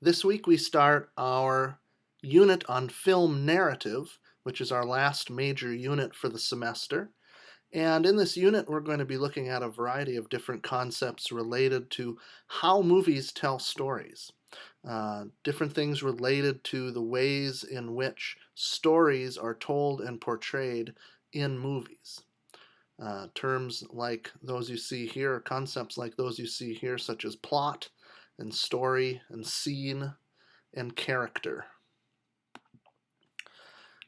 This week we start our unit on film narrative, which is our last major unit for the semester. And in this unit, we're going to be looking at a variety of different concepts related to how movies tell stories. Different things related to the ways in which stories are told and portrayed in movies. Terms like those you see here, concepts like those you see here, such as plot and story and scene and character.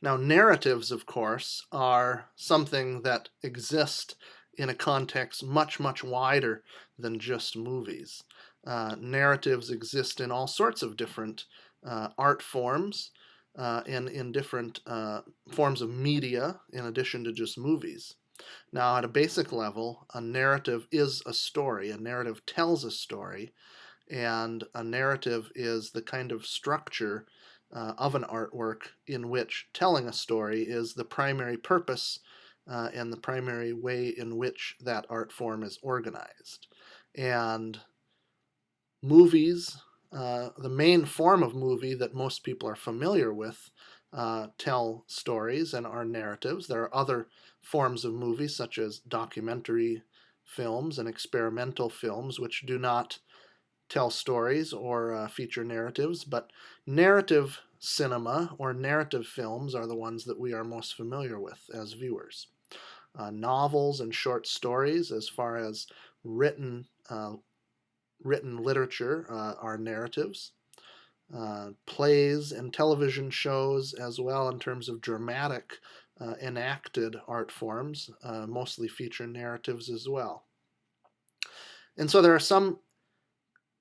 Now, narratives, of course, are something that exist in a context much, much wider than just movies. Narratives exist in all sorts of different art forms and in different forms of media in addition to just movies. Now, at a basic level, a narrative is a story. A narrative tells a story, and a narrative is the kind of structure of an artwork in which telling a story is the primary purpose and the primary way in which that art form is organized. And movies, the main form of movie that most people are familiar with, tell stories and are narratives. There are other forms of movies, such as documentary films and experimental films, which do not tell stories or feature narratives, but narrative cinema or narrative films are the ones that we are most familiar with as viewers. Novels and short stories, as far as written literature, are narratives. Plays and television shows, as well, in terms of dramatic enacted art forms, mostly feature narratives as well. And so there are some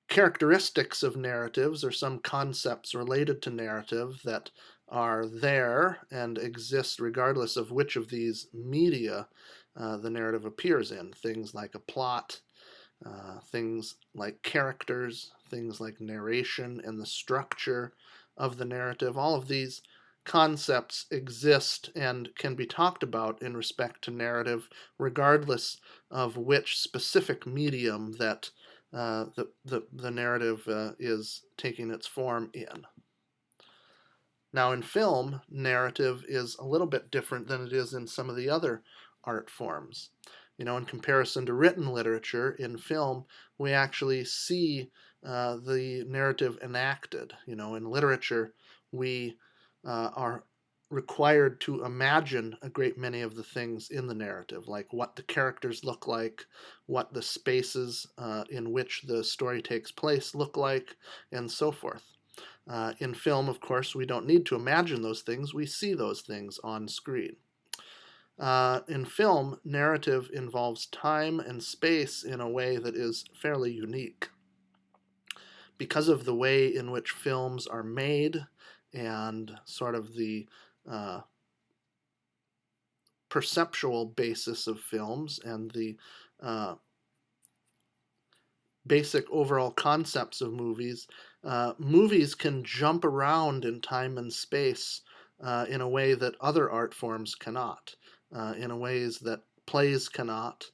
characteristics of narratives or some concepts related to narrative that are there and exist regardless of which of these media the narrative appears in. Things like a plot, things like characters, things like narration and the structure of the narrative. All of these concepts exist and can be talked about in respect to narrative regardless of which specific medium that the narrative is taking its form in. Now, in film, narrative is a little bit different than it is in some of the other art forms. In comparison to written literature, in film, we actually see the narrative enacted. In literature, we are required to imagine a great many of the things in the narrative, like what the characters look like, what the spaces in which the story takes place look like, and so forth. In film, of course, we don't need to imagine those things. We see those things on screen. In film, narrative involves time and space in a way that is fairly unique. Because of the way in which films are made and sort of the perceptual basis of films and the basic overall concepts of movies, movies can jump around in time and space in a way that other art forms cannot, in ways that plays cannot,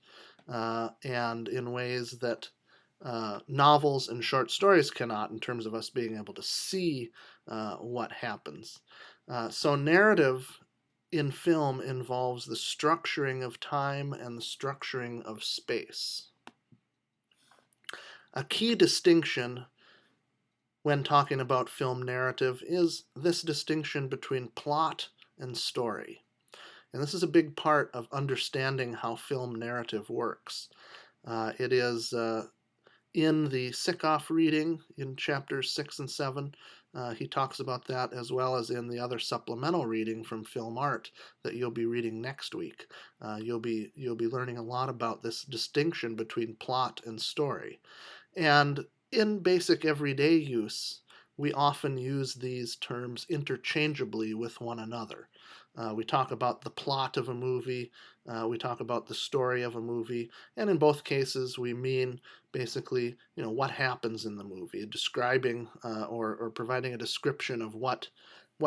and in ways that novels and short stories cannot, in terms of us being able to see what happens. So narrative in film involves the structuring of time and the structuring of space. A key distinction when talking about film narrative is this distinction between plot and story. And this is a big part of understanding how film narrative works. It is in the Sickoff reading in chapters 6 and 7. He talks about that, as well as in the other supplemental reading from Film Art that you'll be reading next week. You'll be learning a lot about this distinction between plot and story. And in basic everyday use, we often use these terms interchangeably with one another. We talk about the plot of a movie, we talk about the story of a movie, and in both cases we mean basically, what happens in the movie, describing or providing a description of what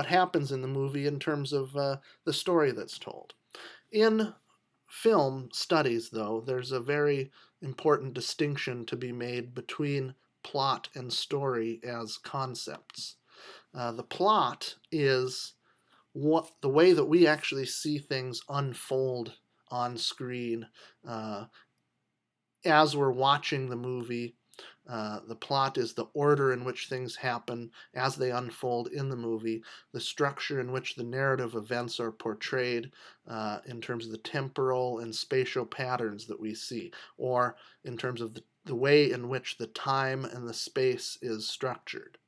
happens in the movie in terms of the story that's told. In film studies, though, there's a very important distinction to be made between plot and story as concepts. The plot is the way that we actually see things unfold on screen as we're watching the movie. The plot is the order in which things happen as they unfold in the movie, the structure in which the narrative events are portrayed in terms of the temporal and spatial patterns that we see, or in terms of the way in which the time and the space is structured.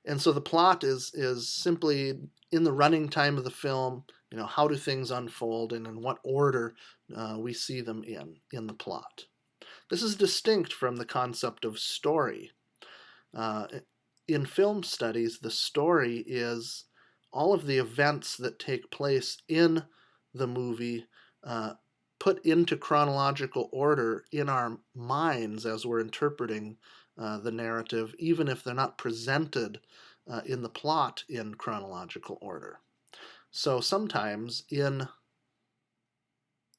And so the plot is simply in the running time of the film, how do things unfold and in what order we see them in the plot. This is distinct from the concept of story. In film studies, the story is all of the events that take place in the movie put into chronological order in our minds as we're interpreting the narrative, even if they're not presented in the plot in chronological order. So sometimes in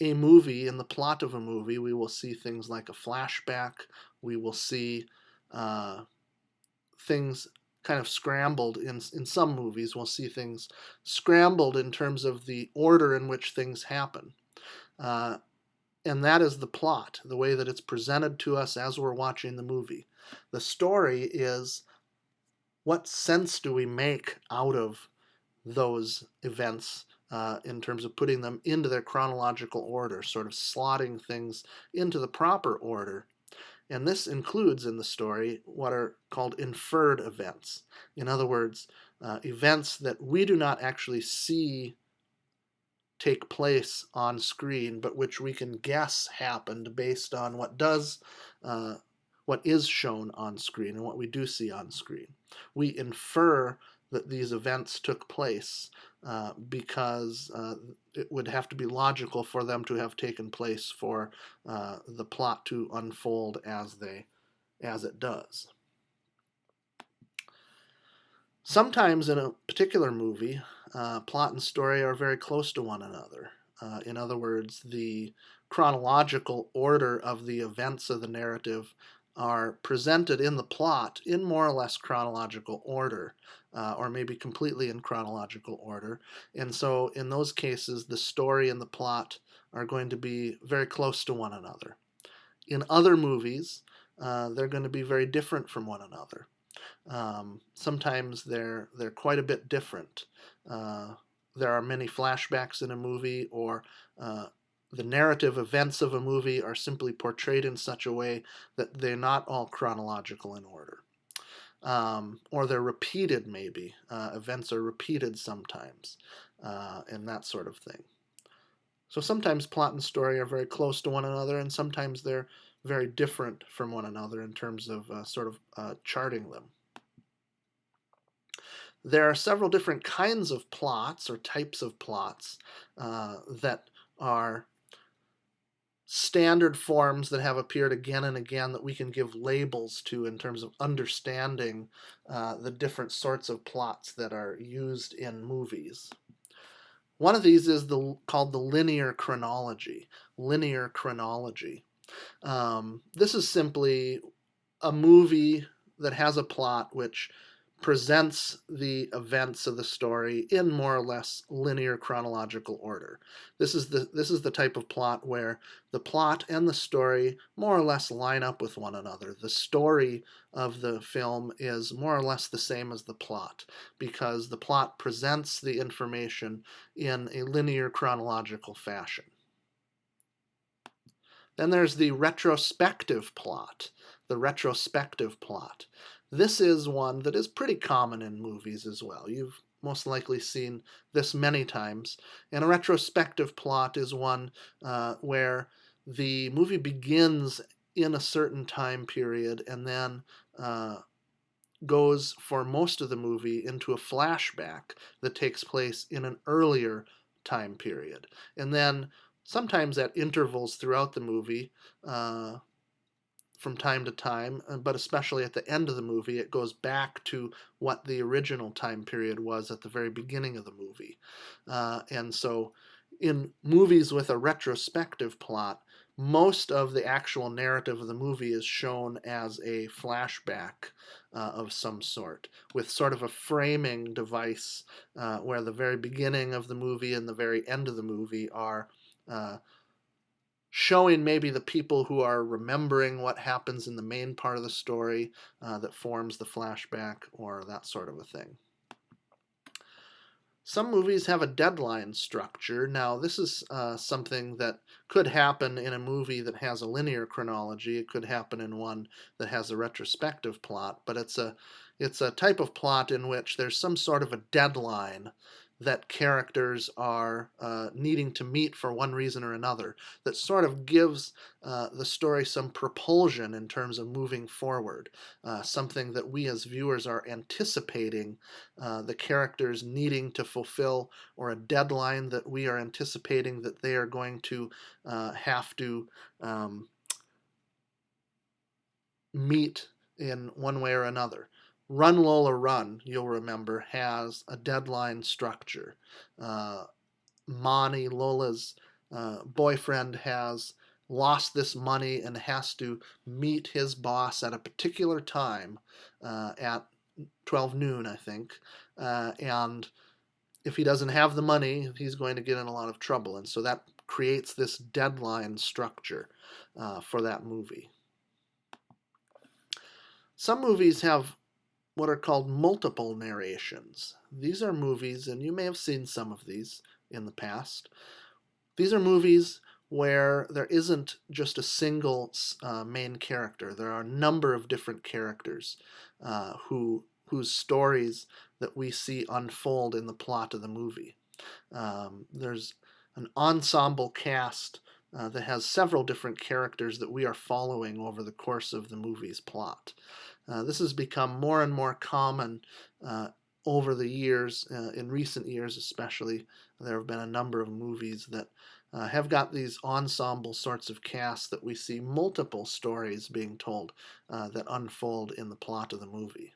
a movie, in the plot of a movie, we will see things like a flashback. We will see things kind of scrambled in some movies. We'll see things scrambled in terms of the order in which things happen. And that is the plot, the way that it's presented to us as we're watching the movie. The story is, what sense do we make out of those events in terms of putting them into their chronological order, sort of slotting things into the proper order. And this includes in the story what are called inferred events. In other words, events that we do not actually see take place on screen, but which we can guess happened based on what is shown on screen and what we do see on screen. We infer that these events took place because it would have to be logical for them to have taken place for the plot to unfold as it does. Sometimes in a particular movie, plot and story are very close to one another. In other words, the chronological order of the events of the narrative are presented in the plot in more or less chronological order, or maybe completely in chronological order. And so in those cases, the story and the plot are going to be very close to one another. In other movies, they're going to be very different from one another. Sometimes they're quite a bit different. There are many flashbacks in a movie, or the narrative events of a movie are simply portrayed in such a way that they're not all chronological in order. Or they're repeated, maybe. Events are repeated sometimes, and that sort of thing. So sometimes plot and story are very close to one another, and sometimes they're very different from one another in terms of charting them. There are several different kinds of plots or types of plots that are standard forms that have appeared again and again that we can give labels to in terms of understanding the different sorts of plots that are used in movies. One of these is called the linear chronology. Linear chronology. This is simply a movie that has a plot which presents the events of the story in more or less linear chronological order. This is the type of plot where the plot and the story more or less line up with one another. The story of the film is more or less the same as the plot, because the plot presents the information in a linear chronological fashion. Then there's the retrospective plot. The retrospective plot. This is one that is pretty common in movies as well. You've most likely seen this many times. And a retrospective plot is one where the movie begins in a certain time period and then goes for most of the movie into a flashback that takes place in an earlier time period. And then sometimes at intervals throughout the movie, from time to time, but especially at the end of the movie, it goes back to what the original time period was at the very beginning of the movie. And so in movies with a retrospective plot, most of the actual narrative of the movie is shown as a flashback of some sort, with sort of a framing device where the very beginning of the movie and the very end of the movie are showing maybe the people who are remembering what happens in the main part of the story that forms the flashback, or that sort of a thing. Some movies have a deadline structure. Now, this is something that could happen in a movie that has a linear chronology. It could happen in one that has a retrospective plot, but it's a type of plot in which there's some sort of a deadline that characters are needing to meet for one reason or another, that sort of gives the story some propulsion in terms of moving forward, something that we as viewers are anticipating the characters needing to fulfill, or a deadline that we are anticipating that they are going to have to meet in one way or another. Run Lola Run, you'll remember, has a deadline structure. Monty, Lola's boyfriend, has lost this money and has to meet his boss at a particular time at 12 noon, I think. And if he doesn't have the money, he's going to get in a lot of trouble. And so that creates this deadline structure for that movie. Some movies have what are called multiple narrations. These are movies, and you may have seen some of these in the past. These are movies where there isn't just a single main character. There are a number of different characters whose stories that we see unfold in the plot of the movie. There's an ensemble cast that has several different characters that we are following over the course of the movie's plot. This has become more and more common over the years, in recent years especially. There have been a number of movies that have got these ensemble sorts of casts that we see multiple stories being told that unfold in the plot of the movie.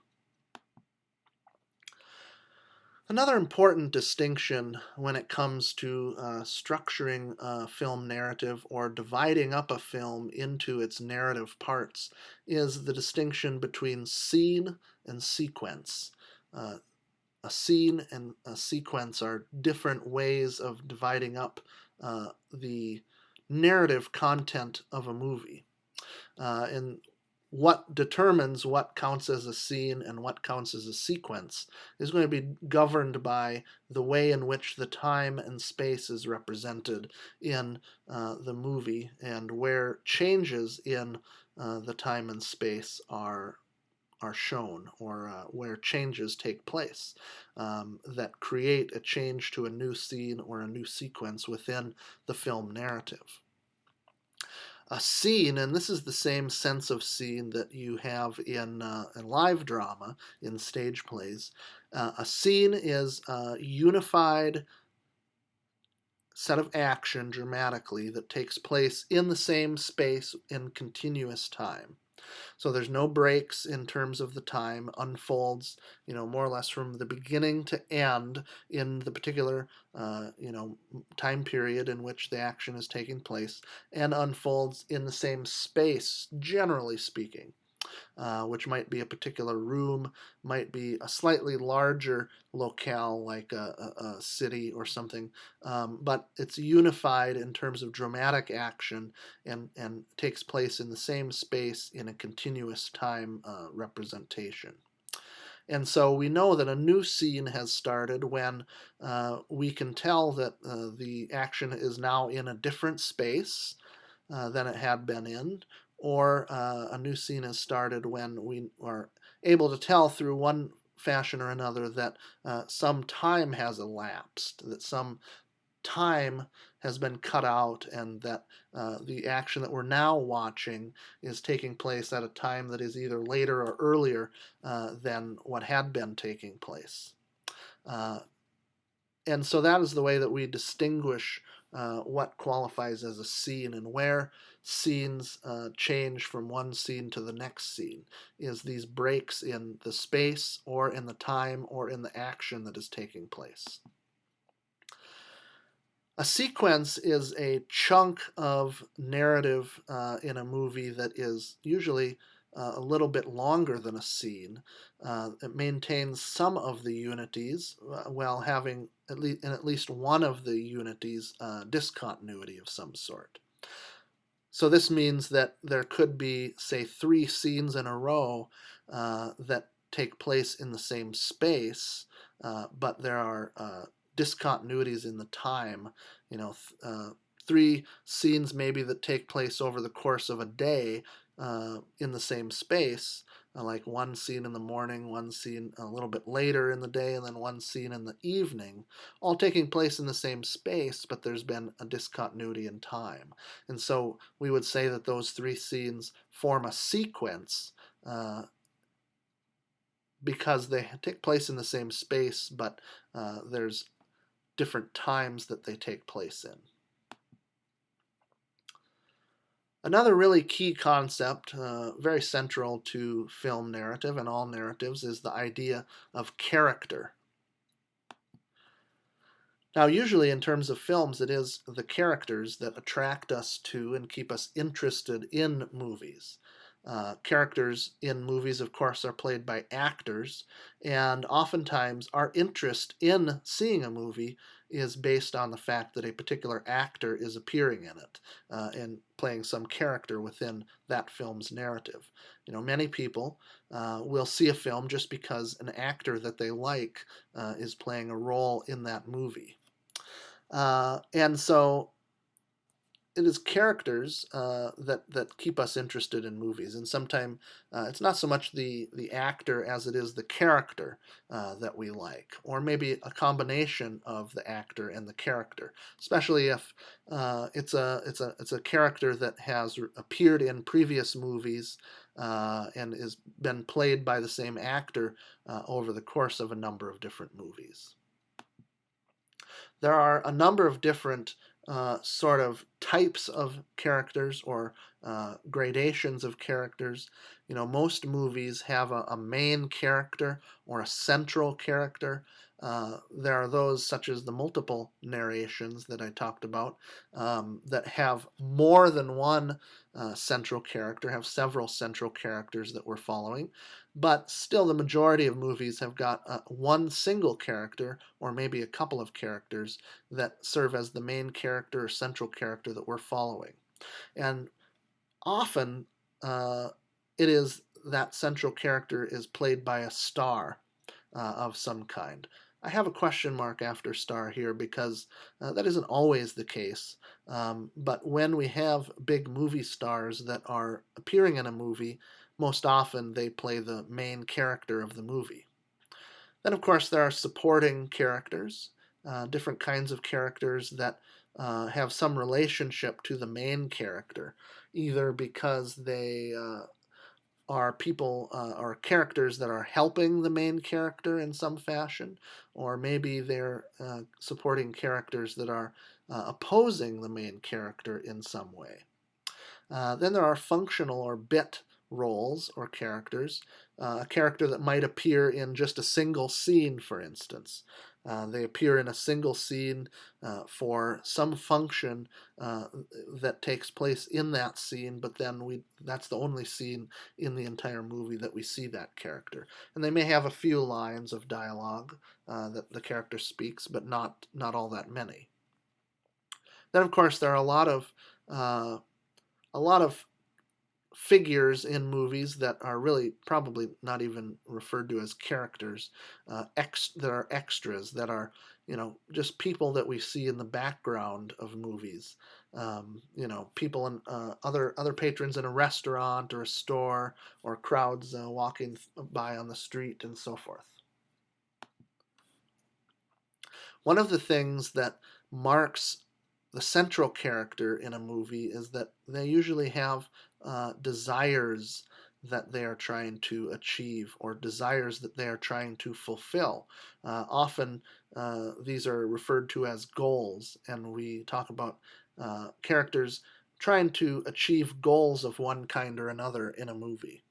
Another important distinction when it comes to structuring a film narrative or dividing up a film into its narrative parts is the distinction between scene and sequence. A scene and a sequence are different ways of dividing up the narrative content of a movie. And what determines what counts as a scene and what counts as a sequence is going to be governed by the way in which the time and space is represented in the movie, and where changes in the time and space are shown, or where changes take place that create a change to a new scene or a new sequence within the film narrative. A scene, and this is the same sense of scene that you have in live drama, in stage plays. A scene is a unified set of action dramatically that takes place in the same space in continuous time. So there's no breaks in terms of the time, unfolds, more or less from the beginning to end in the particular, time period in which the action is taking place, and unfolds in the same space, generally speaking. Which might be a particular room, might be a slightly larger locale like a city or something, but it's unified in terms of dramatic action, and takes place in the same space in a continuous time representation. And so we know that a new scene has started when we can tell that the action is now in a different space than it had been in, or a new scene has started when we are able to tell through one fashion or another that some time has elapsed, that some time has been cut out, and that the action that we're now watching is taking place at a time that is either later or earlier than what had been taking place. And so that is the way that we distinguish what qualifies as a scene, and where scenes change from one scene to the next scene is these breaks in the space, or in the time, or in the action that is taking place. A sequence is a chunk of narrative in a movie that is usually a little bit longer than a scene. It maintains some of the unities while having at least one of the unities discontinuity of some sort. So this means that there could be, say, 3 scenes in a row that take place in the same space, but there are discontinuities in the time. You know, 3 scenes maybe that take place over the course of a day in the same space, like one scene in the morning, one scene a little bit later in the day, and then one scene in the evening, all taking place in the same space, but there's been a discontinuity in time. And so we would say that those 3 scenes form a sequence because they take place in the same space, but there's different times that they take place in. Another really key concept, very central to film narrative and all narratives, is the idea of character. Now, usually in terms of films, it is the characters that attract us to and keep us interested in movies. Characters in movies, of course, are played by actors, and oftentimes our interest in seeing a movie is based on the fact that a particular actor is appearing in it and playing some character within that film's narrative. You know, many people will see a film just because an actor that they like is playing a role in that movie. And so it is characters that keep us interested in movies, and sometimes it's not so much the actor as it is the character that we like, or maybe a combination of the actor and the character. Especially if it's a character that has appeared in previous movies and has been played by the same actor over the course of a number of different movies. There are a number of different sort of types of characters or gradations of characters. You know, most movies have a main character or a central character. There are those such as the multiple narrations that I talked about that have more than one central character, have several central characters that we're following, but still the majority of movies have got one single character or maybe a couple of characters that serve as the main character or central character that we're following. And often it is that central character is played by a star of some kind. I have a question mark after star here because that isn't always the case. But when we have big movie stars that are appearing in a movie, most often they play the main character of the movie. Then, of course, there are supporting characters, different kinds of characters that have some relationship to the main character, either because they are people or characters that are helping the main character in some fashion, or maybe they're supporting characters that are opposing the main character in some way. Then there are functional or bit roles or characters. A character that might appear in just a single scene, for instance. They appear in a single scene for some function that takes place in that scene, but then that's the only scene in the entire movie that we see that character. And they may have a few lines of dialogue that the character speaks, but not all that many. Then, of course, there are a lot of figures in movies that are really probably not even referred to as characters, that are extras, that are, you know, just people that we see in the background of movies. You know, people and other patrons in a restaurant or a store, or crowds walking by on the street, and so forth. One of the things that marks the central character in a movie is that they usually have desires that they are trying to achieve, or desires that they are trying to fulfill. Often these are referred to as goals, and we talk about characters trying to achieve goals of one kind or another in a movie.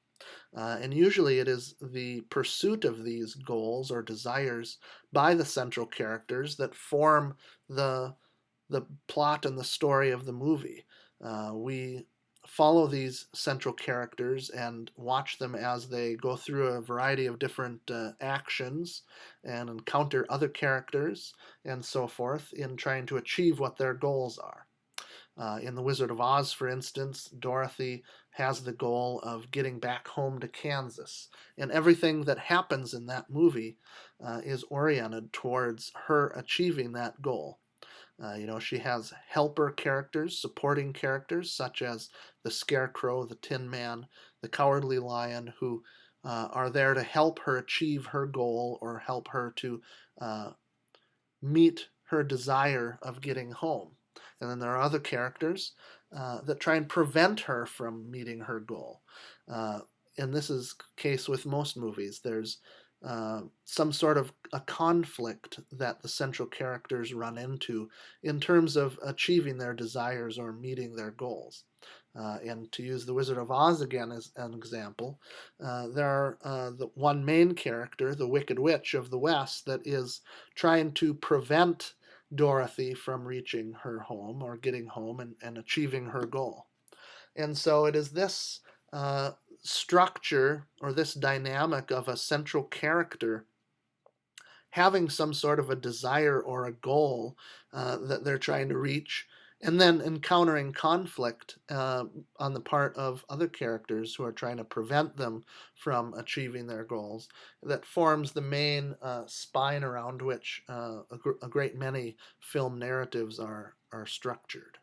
And usually it is the pursuit of these goals or desires by the central characters that form the the plot and the story of the movie. We follow these central characters and watch them as they go through a variety of different actions and encounter other characters and so forth in trying to achieve what their goals are. In The Wizard of Oz, for instance, Dorothy has the goal of getting back home to Kansas. And everything that happens in that movie is oriented towards her achieving that goal. She has helper characters, supporting characters, such as the Scarecrow, the Tin Man, the Cowardly Lion, who are there to help her achieve her goal or help her to uh, meet her desire of getting home. And then there are other characters that try and prevent her from meeting her goal. Uh, and this is the case with most movies. There's some sort of a conflict that the central characters run into in terms of achieving their desires or meeting their goals. And to use The Wizard of Oz again as an example, there are the one main character, the Wicked Witch of the West, that is trying to prevent Dorothy from reaching her home or getting home and achieving her goal. And so it is this uh, structure or this dynamic of a central character having some sort of a desire or a goal that they're trying to reach, and then encountering conflict on the part of other characters who are trying to prevent them from achieving their goals, that forms the main spine around which a great many film narratives are structured.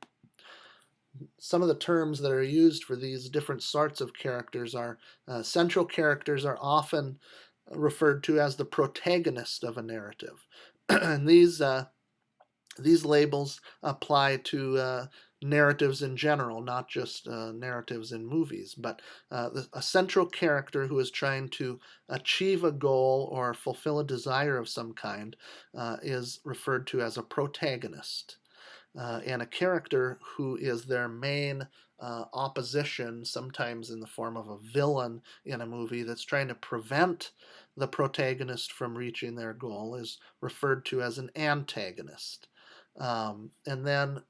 Some of the terms that are used for these different sorts of characters are central characters are often referred to as the protagonist of a narrative. And these labels apply to narratives in general, not just narratives in movies. But a central character who is trying to achieve a goal or fulfill a desire of some kind is referred to as a protagonist. And a character who is their main opposition, sometimes in the form of a villain in a movie that's trying to prevent the protagonist from reaching their goal, is referred to as an antagonist. And then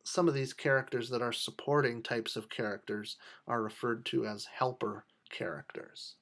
some of these characters that are supporting types of characters are referred to as helper characters.